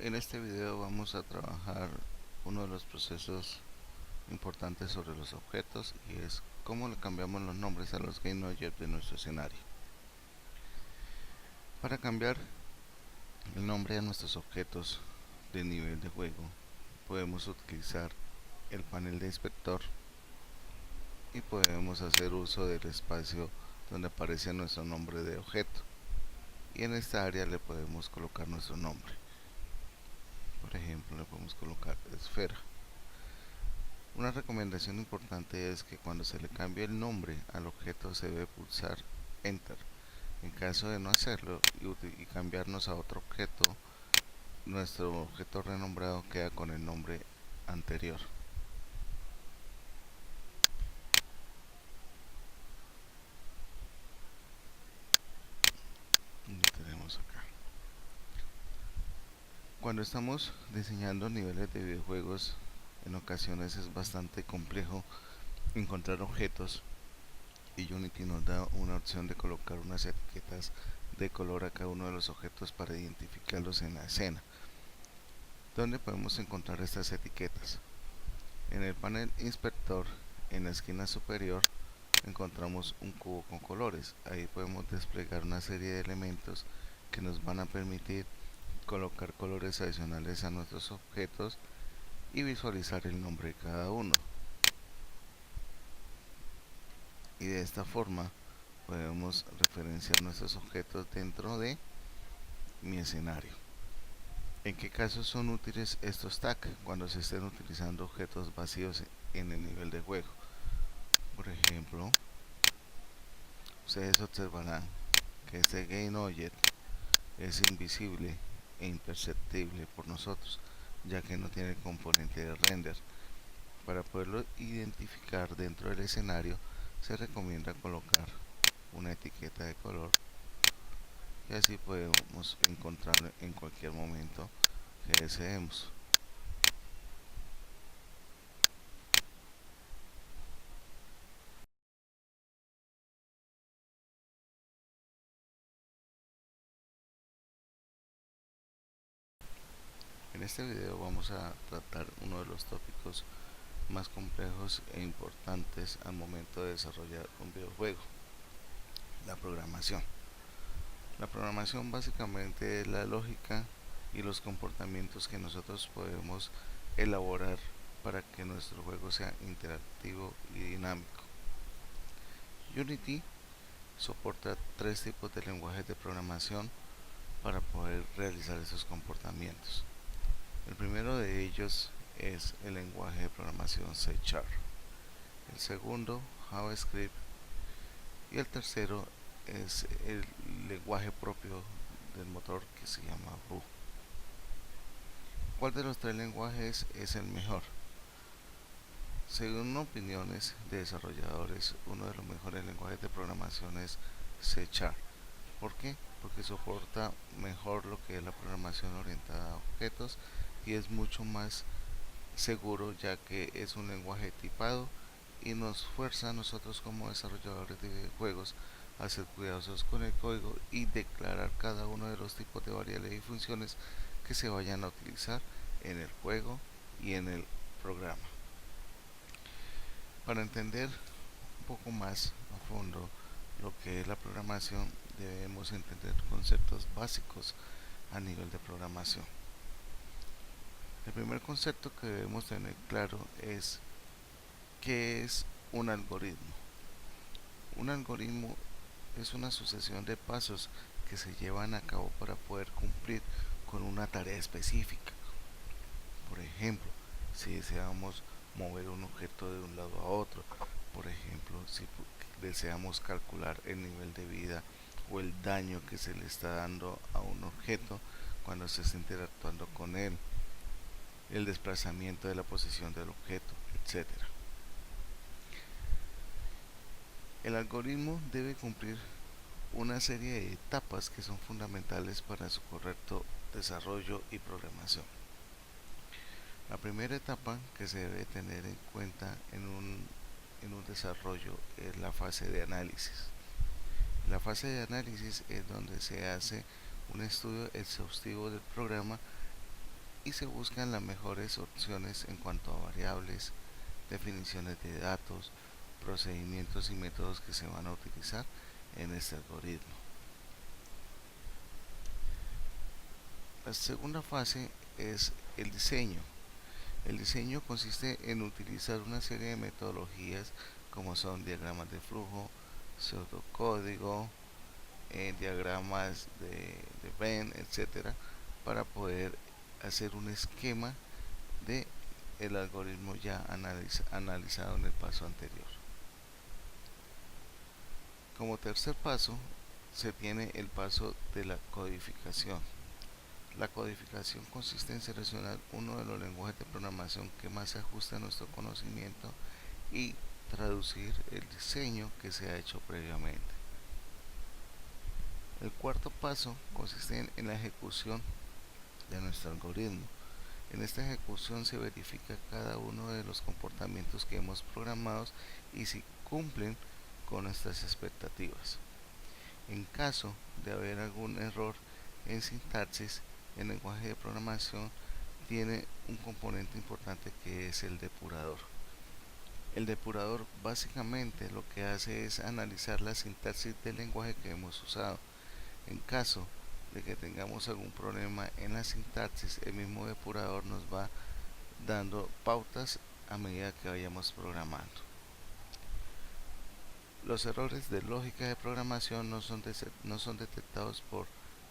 En este video vamos a trabajar uno de los procesos importantes sobre los objetos y es cómo le cambiamos los nombres a los GameObjects de nuestro escenario. Para cambiar el nombre a nuestros objetos de nivel de juego podemos utilizar el panel de inspector y podemos hacer uso del espacio donde aparece nuestro nombre de objeto, y en esta área le podemos colocar nuestro nombre. Por ejemplo, le podemos colocar esfera. Una recomendación importante es que cuando se le cambie el nombre al objeto se debe pulsar Enter. En caso de no hacerlo y cambiarnos a otro objeto, nuestro objeto renombrado queda con el nombre anterior. Lo tenemos acá. Cuando estamos diseñando niveles de videojuegos, en ocasiones es bastante complejo encontrar objetos, y Unity nos da una opción de colocar unas etiquetas de color a cada uno de los objetos para identificarlos en la escena. ¿Dónde podemos encontrar estas etiquetas? En el panel inspector, en la esquina superior, encontramos un cubo con colores. Ahí podemos desplegar una serie de elementos que nos van a permitir colocar colores adicionales a nuestros objetos y visualizar el nombre de cada uno. Y de esta forma podemos referenciar nuestros objetos dentro de mi escenario. ¿En qué casos son útiles estos tags? Cuando se estén utilizando objetos vacíos en el nivel de juego. Por ejemplo, ustedes observarán que este GameObject es invisible e imperceptible por nosotros, ya que no tiene componente de render. Para poderlo identificar dentro del escenario, se recomienda colocar una etiqueta de color, y así podemos encontrarlo en cualquier momento que deseemos. En este video vamos a tratar uno de los tópicos más complejos e importantes al momento de desarrollar un videojuego: la programación. La programación básicamente es la lógica y los comportamientos que nosotros podemos elaborar para que nuestro juego sea interactivo y dinámico. Unity soporta tres tipos de lenguajes de programación para poder realizar esos comportamientos. El primero de ellos es el lenguaje de programación C#. El segundo, JavaScript. Y el tercero es el lenguaje propio del motor que se llama Vue. ¿Cuál de los tres lenguajes es el mejor? Según opiniones de desarrolladores, uno de los mejores lenguajes de programación es C#. ¿Por qué? Porque soporta mejor lo que es la programación orientada a objetos y es mucho más seguro, ya que es un lenguaje tipado y nos fuerza a nosotros como desarrolladores de videojuegos a ser cuidadosos con el código y declarar cada uno de los tipos de variables y funciones que se vayan a utilizar en el juego y en el programa. Para entender un poco más a fondo lo que es la programación, debemos entender conceptos básicos a nivel de programación. El primer concepto que debemos tener claro es qué es un algoritmo. Un algoritmo es una sucesión de pasos que se llevan a cabo para poder cumplir con una tarea específica. Por ejemplo, si deseamos mover un objeto de un lado a otro, por ejemplo, si deseamos calcular el nivel de vida o el daño que se le está dando a un objeto cuando se está interactuando con él, el desplazamiento de la posición del objeto, etcétera. El algoritmo debe cumplir una serie de etapas que son fundamentales para su correcto desarrollo y programación. La primera etapa que se debe tener en cuenta en un desarrollo es la fase de análisis. La fase de análisis es donde se hace un estudio exhaustivo del programa y se buscan las mejores opciones en cuanto a variables, definiciones de datos, procedimientos y métodos que se van a utilizar en este algoritmo. La segunda fase es el diseño. El diseño consiste en utilizar una serie de metodologías como son diagramas de flujo, pseudocódigo, diagramas de Venn, etcétera, para poder hacer un esquema de el algoritmo ya analizado en el paso anterior. Como tercer paso se tiene el paso de la codificación. La codificación consiste en seleccionar uno de los lenguajes de programación que más se ajusta a nuestro conocimiento y traducir el diseño que se ha hecho previamente. El cuarto paso consiste en la ejecución de nuestro algoritmo. En esta ejecución se verifica cada uno de los comportamientos que hemos programado y si cumplen con nuestras expectativas. En caso de haber algún error en sintaxis, el lenguaje de programación tiene un componente importante que es el depurador. El depurador básicamente lo que hace es analizar la sintaxis del lenguaje que hemos usado. En caso de que tengamos algún problema en la sintaxis, el mismo depurador nos va dando pautas a medida que vayamos programando. Los errores de lógica de programación no son detectados por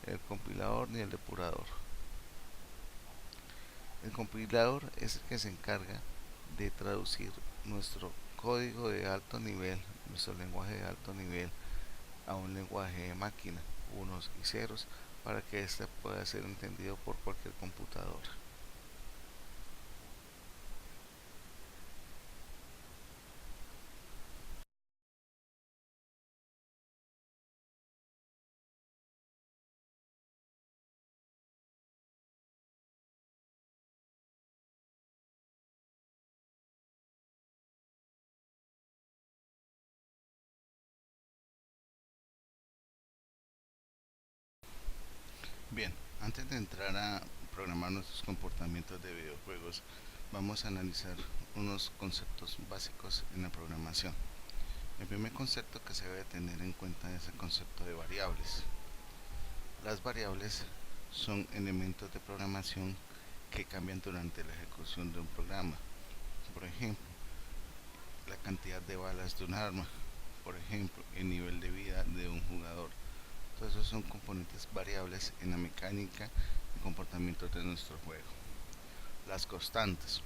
el compilador ni el depurador. El compilador es el que se encarga de traducir nuestro código de alto nivel, nuestro lenguaje de alto nivel, a un lenguaje de máquina, unos y ceros, para que éste pueda ser entendido por cualquier computadora. Bien, antes de entrar a programar nuestros comportamientos de videojuegos, vamos a analizar unos conceptos básicos en la programación. El primer concepto que se debe tener en cuenta es el concepto de variables. Las variables son elementos de programación que cambian durante la ejecución de un programa. Por ejemplo, la cantidad de balas de un arma, por ejemplo, el nivel de vida de un jugador. Todos esos son componentes variables en la mecánica y comportamiento de nuestro juego. Las constantes.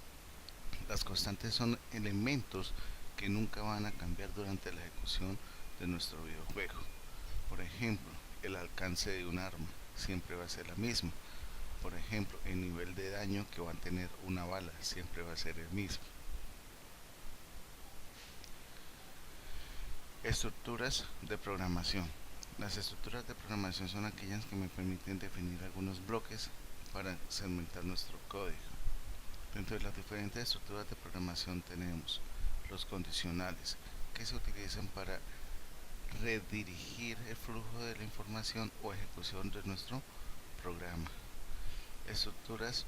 Las constantes son elementos que nunca van a cambiar durante la ejecución de nuestro videojuego. Por ejemplo, el alcance de un arma siempre va a ser la misma. Por ejemplo, el nivel de daño que va a tener una bala siempre va a ser el mismo. Estructuras de programación. Las estructuras de programación son aquellas que me permiten definir algunos bloques para segmentar nuestro código. Dentro de las diferentes estructuras de programación tenemos los condicionales, que se utilizan para redirigir el flujo de la información o ejecución de nuestro programa. Estructuras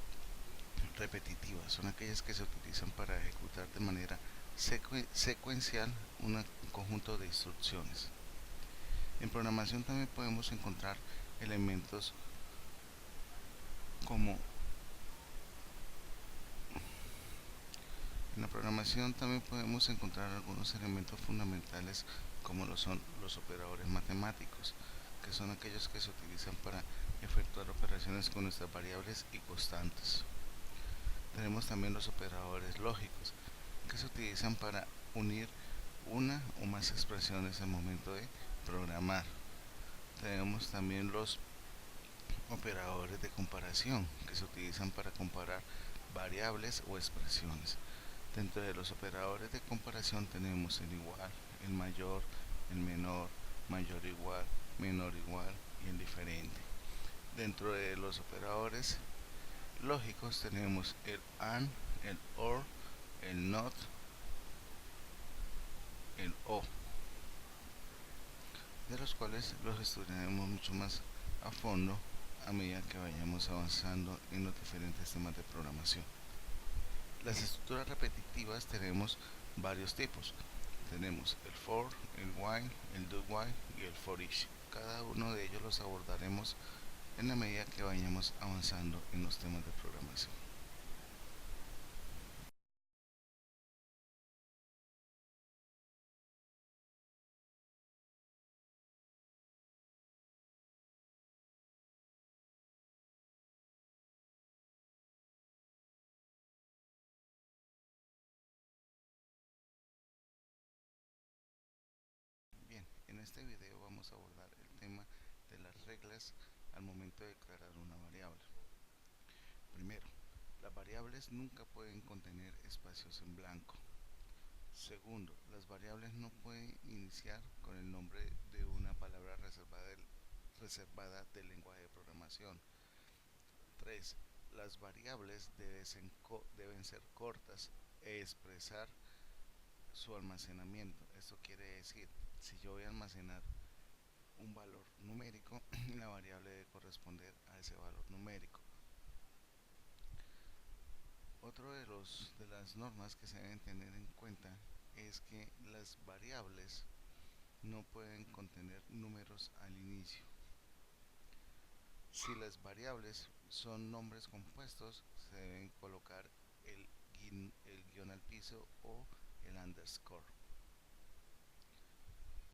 repetitivas son aquellas que se utilizan para ejecutar de manera secuencial un conjunto de instrucciones. En programación también podemos encontrar elementos como en la programación también podemos encontrar algunos elementos fundamentales como lo son los operadores matemáticos, que son aquellos que se utilizan para efectuar operaciones con nuestras variables y constantes. Tenemos también los operadores lógicos, que se utilizan para unir una o más expresiones al momento de programar. Tenemos también los operadores de comparación, que se utilizan para comparar variables o expresiones. Dentro de los operadores de comparación tenemos el igual, el mayor, el menor, mayor igual, menor igual y el diferente. Dentro de los operadores lógicos tenemos el AND, el OR, el NOT, el O, de los cuales los estudiaremos mucho más a fondo a medida que vayamos avanzando en los diferentes temas de programación. Las estructuras repetitivas tenemos varios tipos. Tenemos el for, el while, el do while y el for each. Cada uno de ellos los abordaremos en la medida que vayamos avanzando en los temas de programación. Bien, en este video vamos a abordar el tema de las reglas al momento de declarar una variable. Primero, las variables nunca pueden contener espacios en blanco. Segundo, las variables no pueden iniciar con el nombre de una palabra reservada del lenguaje de programación. 3. Las variables deben ser cortas e expresar su almacenamiento. Esto quiere decir, si yo voy a almacenar un valor numérico, la variable debe corresponder a ese valor numérico. Otro de las normas que se deben tener en cuenta es que las variables no pueden contener números al inicio. Si las variables son nombres compuestos, se deben colocar el guión al piso o el underscore.